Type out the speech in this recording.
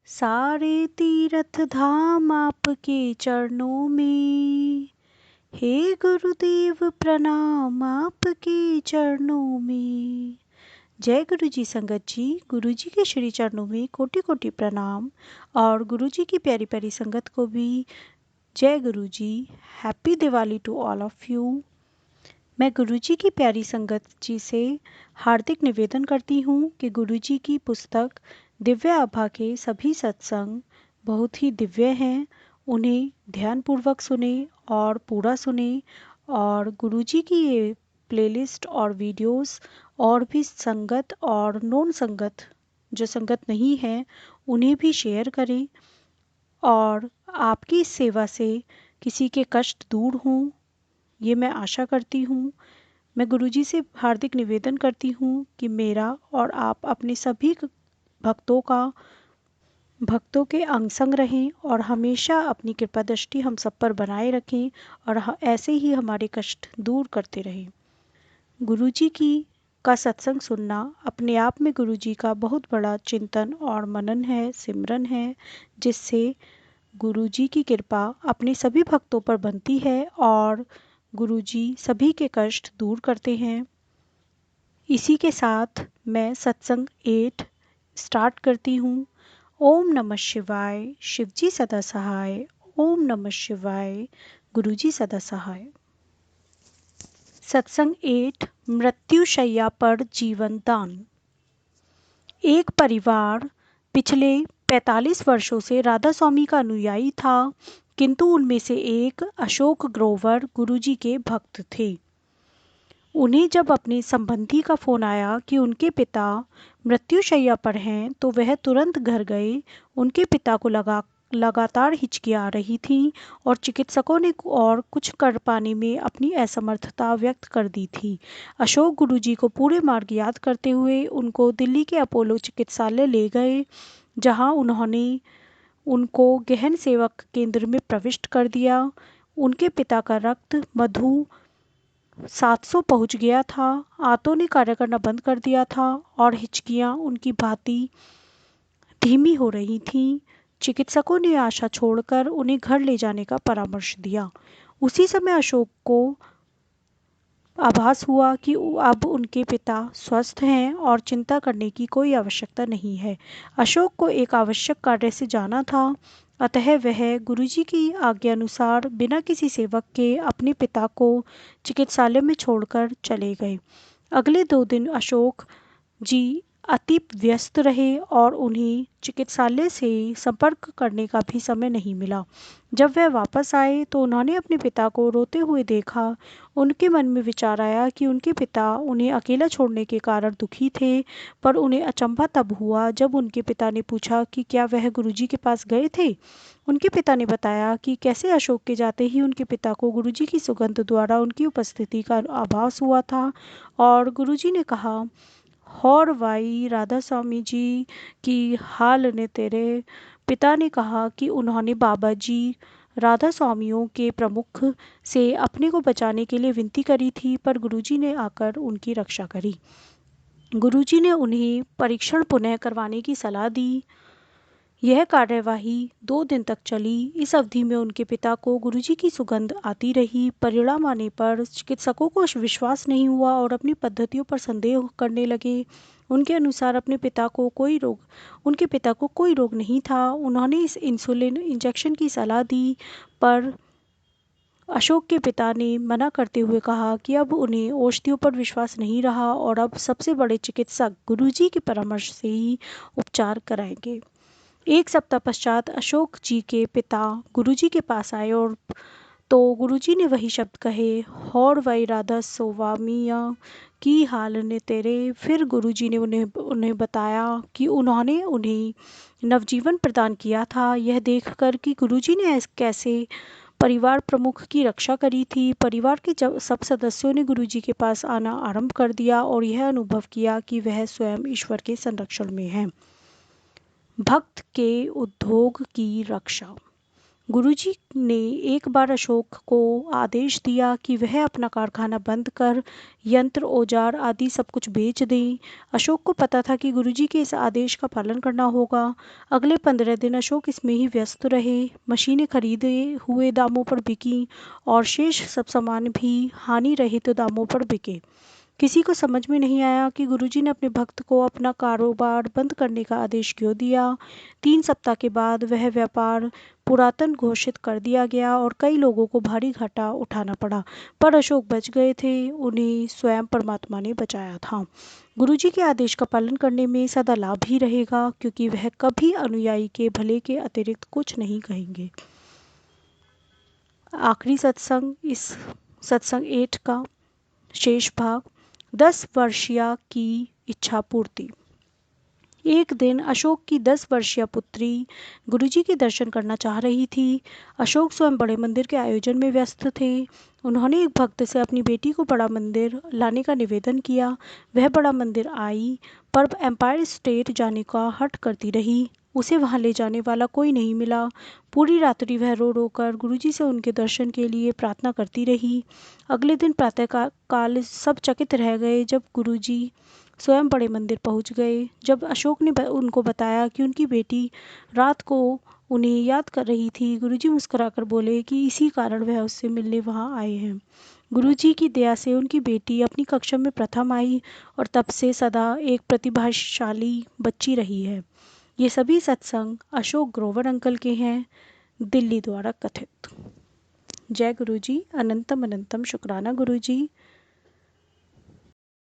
सारे तीर्थ धाम आपके चरणों में, हे गुरुदेव प्रणाम आपके चरणों में। जय गुरु जी संगत जी। गुरु जी के श्री चरणों में कोटि कोटि प्रणाम और गुरु जी की प्यारी प्यारी संगत को भी जय Guru ji. Happy Diwali to all of you. मैं गुरु जी की प्यारी संगत जी से हार्दिक निवेदन करती हूँ कि गुरु जी की पुस्तक दिव्य आभा के सभी सत्संग बहुत ही दिव्य हैं। उन्हें ध्यानपूर्वक सुने और पूरा सुने, और गुरु जी की ये प्लेलिस्ट और वीडियोस और भी संगत और नॉन संगत जो संगत नहीं है उन्हें भी शेयर करें, और आपकी इस सेवा से किसी के कष्ट दूर हों, ये मैं आशा करती हूँ। मैं गुरुजी से हार्दिक निवेदन करती हूँ कि मेरा और आप अपने सभी भक्तों के अंग संग रहें और हमेशा अपनी कृपा दृष्टि हम सब पर बनाए रखें, और ऐसे ही हमारे कष्ट दूर करते रहें। गुरुजी की का सत्संग सुनना अपने आप में गुरुजी का बहुत बड़ा चिंतन और मनन है, सिमरन है, जिससे गुरुजी की कृपा अपने सभी भक्तों पर बनती है और गुरुजी सभी के कष्ट दूर करते हैं। इसी के साथ मैं सत्संग 8 स्टार्ट करती हूँ। ओम नमः शिवाय, शिवजी सदा सहाय। ओम नमः शिवाय, गुरुजी सदा सहाय। सत्संग 8, मृत्युशैया पर जीवन दान। एक परिवार पिछले 45 वर्षों से राधा स्वामी का अनुयायी था, किंतु उनमें से एक अशोक ग्रोवर गुरुजी के भक्त थे। उन्हें जब अपने संबंधी का फोन आया कि उनके पिता मृत्युशैया पर हैं, तो वह तुरंत घर गए। उनके पिता को लगातार हिचकियाँ आ रही थीं और चिकित्सकों ने और कुछ कर पाने में अपनी असमर्थता व्यक्त कर दी थी। अशोक गुरुजी को पूरे मार्ग याद करते हुए उनको दिल्ली के अपोलो चिकित्सालय ले गए, जहां उन्होंने उनको गहन सेवक केंद्र में प्रविष्ट कर दिया। उनके पिता का रक्त मधु 700 पहुंच गया था, आंतों ने कार्य करना बंद कर दिया था और हिचकियां उनकी भांति धीमी हो रही थीं। चिकित्सकों ने आशा छोड़कर उन्हें घर ले जाने का परामर्श दिया। उसी समय अशोक को आभास हुआ कि अब उनके पिता स्वस्थ हैं और चिंता करने की कोई आवश्यकता नहीं है। अशोक को एक आवश्यक कार्य से जाना था, अतः वह गुरुजी की आज्ञानुसार बिना किसी सेवक के अपने पिता को चिकित्सालय में छोड़कर चले गए। अगले 2 दिन अशोक जी अति व्यस्त रहे और उन्हें चिकित्सालय से संपर्क करने का भी समय नहीं मिला। जब वह वापस आए तो उन्होंने अपने पिता को रोते हुए देखा। उनके मन में विचार आया कि उनके पिता उन्हें अकेला छोड़ने के कारण दुखी थे, पर उन्हें अचंभा तब हुआ जब उनके पिता ने पूछा कि क्या वह गुरुजी के पास गए थे। उनके पिता ने बताया कि कैसे अशोक के जाते ही उनके पिता को गुरुजी की सुगंध द्वारा उनकी उपस्थिति का आभास हुआ था, और गुरुजी ने कहा, और भाई राधा स्वामी जी की हाल ने तेरे पिता ने कहा कि उन्होंने बाबा जी राधा स्वामियों के प्रमुख से अपने को बचाने के लिए विनती करी थी, पर गुरुजी ने आकर उनकी रक्षा करी। गुरुजी ने उन्हें परीक्षण पुनः करवाने की सलाह दी। यह कार्यवाही 2 दिन तक चली। इस अवधि में उनके पिता को गुरुजी की सुगंध आती रही। परिणाम आने पर चिकित्सकों को विश्वास नहीं हुआ और अपनी पद्धतियों पर संदेह करने लगे। उनके अनुसार उनके पिता को कोई रोग नहीं था। उन्होंने इस इंसुलिन इंजेक्शन की सलाह दी, पर अशोक के पिता ने मना करते हुए कहा कि अब उन्हें औषधियों पर विश्वास नहीं रहा और अब सबसे बड़े चिकित्सक गुरुजी के परामर्श से ही उपचार कराएंगे। 1 सप्ताह पश्चात अशोक जी के पिता गुरुजी के पास आए और तो गुरुजी ने वही शब्द कहे, और वही राधा स्वामिया की हाल ने तेरे। फिर गुरुजी ने उन्हें बताया कि उन्होंने उन्हें नवजीवन प्रदान किया था। यह देखकर कि गुरुजी ने कैसे परिवार प्रमुख की रक्षा करी थी, परिवार के सब सदस्यों ने गुरुजी के पास आना आरंभ कर दिया और यह अनुभव किया कि वह स्वयं ईश्वर के संरक्षण में है। भक्त के उद्योग की रक्षा। गुरुजी ने एक बार अशोक को आदेश दिया कि वह अपना कारखाना बंद कर यंत्र औजार आदि सब कुछ बेच दें। अशोक को पता था कि गुरुजी के इस आदेश का पालन करना होगा। अगले 15 दिन अशोक इसमें ही व्यस्त रहे। मशीनें खरीदे हुए दामों पर बिकीं और शेष सब सामान भी हानि रहित दामों पर बिके। किसी को समझ में नहीं आया कि गुरुजी ने अपने भक्त को अपना कारोबार बंद करने का आदेश क्यों दिया। 3 सप्ताह के बाद वह व्यापार पुरातन घोषित कर दिया गया और कई लोगों को भारी घाटा उठाना पड़ा, पर अशोक बच गए थे। उन्हें स्वयं परमात्मा ने बचाया था। गुरुजी के आदेश का पालन करने में सदा लाभ ही रहेगा, क्योंकि वह कभी अनुयायी के भले के अतिरिक्त कुछ नहीं कहेंगे। आखिरी सत्संग, इस सत्संग 8 का शेष भाग। 10 वर्षीय की इच्छा पूर्ति। एक दिन अशोक की 10 वर्षीय पुत्री गुरुजी के दर्शन करना चाह रही थी। अशोक स्वयं बड़े मंदिर के आयोजन में व्यस्त थे। उन्होंने एक भक्त से अपनी बेटी को बड़ा मंदिर लाने का निवेदन किया। वह बड़ा मंदिर आई, पर एम्पायर स्टेट जाने का हठ करती रही। उसे वहां ले जाने वाला कोई नहीं मिला। पूरी रात्रि वह रो रो कर गुरुजी से उनके दर्शन के लिए प्रार्थना करती रही। अगले दिन प्रातःकाल सब चकित रह गए जब गुरुजी स्वयं बड़े मंदिर पहुंच गए। जब अशोक ने उनको बताया कि उनकी बेटी रात को उन्हें याद कर रही थी, गुरुजी मुस्कुराकर बोले कि इसी कारण वह उससे मिलने वहां आए हैं। गुरुजी की दया से उनकी बेटी अपनी कक्षा में प्रथम आई और तब से सदा एक प्रतिभाशाली बच्ची रही है। ये सभी सत्संग अशोक ग्रोवर अंकल के हैं, दिल्ली द्वारा कथित। जय गुरुजी। अनंतम अनंतम शुक्राना गुरुजी।